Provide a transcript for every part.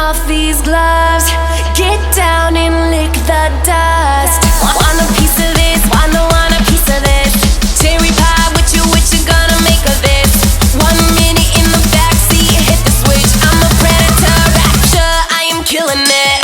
off these gloves, get down and lick the dust. Want a piece of this, want a piece of this. Cherry pie, what you gonna make of this? 1 minute in the backseat, hit the switch. I'm a predator, rapture, I am killing it.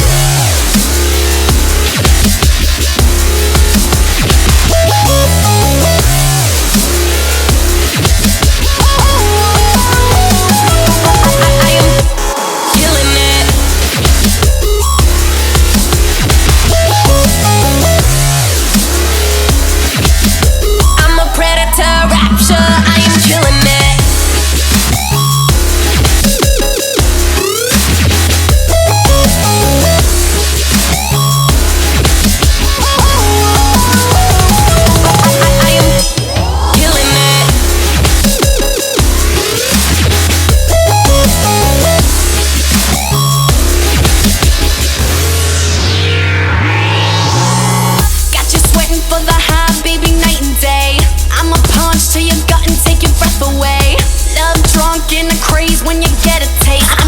For the high, baby, night and day. I'ma punch to your gut and take your breath away. Love drunk in a craze when you get a taste.